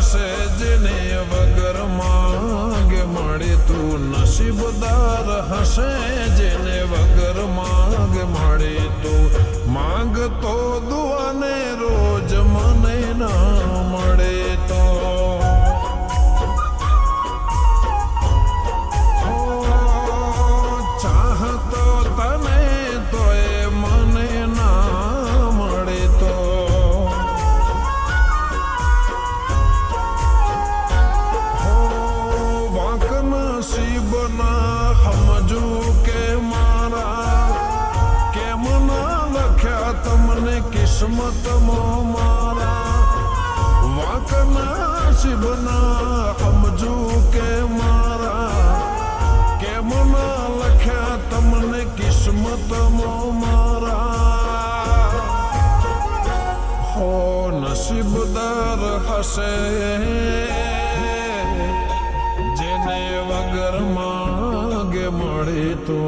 હશે જેને વગર માંગે મળે તું નસીબદાર હશે જેને વગર માંગે મળે તું માંગતો દુઆને રોજ મને ના મળે તો ચાહતો તને તોય મને ના મળે તો વાંક નસીબના સમજુ કે મારા કેમ ના લખ્યા તમને કિસ્મતમાં મારા વાંક નસીબના સમજુ કે મારા કેમ ના લખ્યા તમને કિસ્મતમાં મારા હો નસીબદાર હશે જેને વગર માંગે મળે તો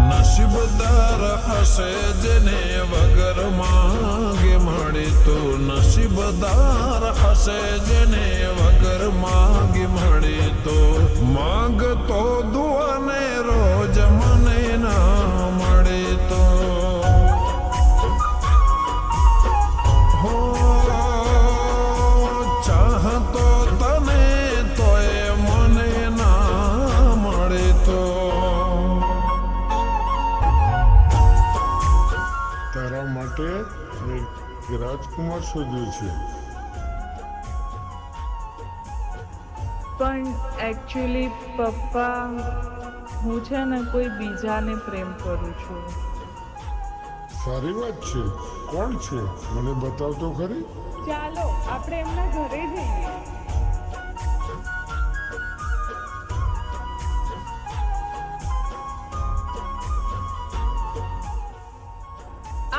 નસીબદાર હશે જેને વગર માંગે મળે તો નસીબદાર હશે જેને વગર માંગે મળે તો માંગતો દુઆને રોજ મને ના મળે તો હો ચાહતો તને તોય મને ના મળે તો તારા માટે મેં રાજકુમાર શોધ્યો છે. પણ એકચ્યુઅલી પપ્પા હું છે ને કોઈ બીજાને પ્રેમ કરું છું. સારી વાત છે. કોણ છે મને બતાવતો ખરી? ચાલો આપણે એમના ઘરે જઈએ.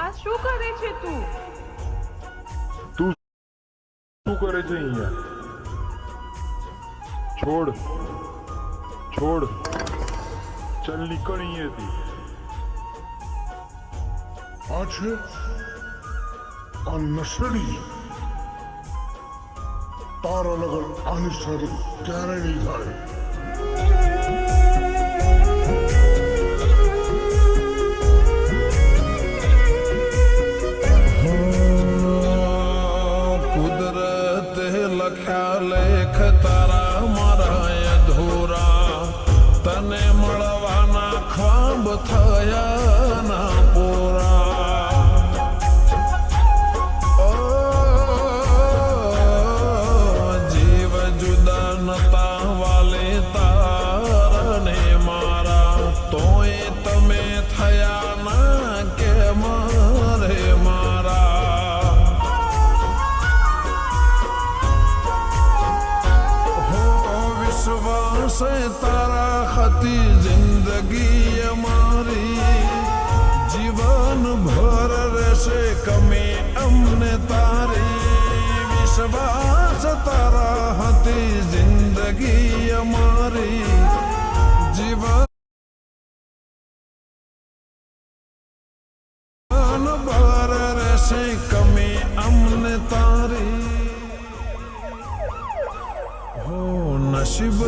આ શું કરે છે તું? શું કરે છે અહીંયા? છોડ છોડ ચાલ નીકળ અહીંયાથી. આ છે આ નસડી. તારા લગન આની સાથે ક્યારે નહીં થાય. કુદરતે લખ્યા લેખ તારા મારા અધૂરા તને મળવાના ખ્વાબ થયા ના પૂરા જીવ જુદા નતા વાલે તારને મારા તોય તમે થયા ના કે મારે મારા હો વિશ્વાસ તારા હતી જિંદગી અમારી જીવન ભર રહેશે કમે અમને તારી વિશ્વાસ તારા હતી જિંદગી અમારી જીવન ભર રહેશે કમે અમને તારી હો નસીબ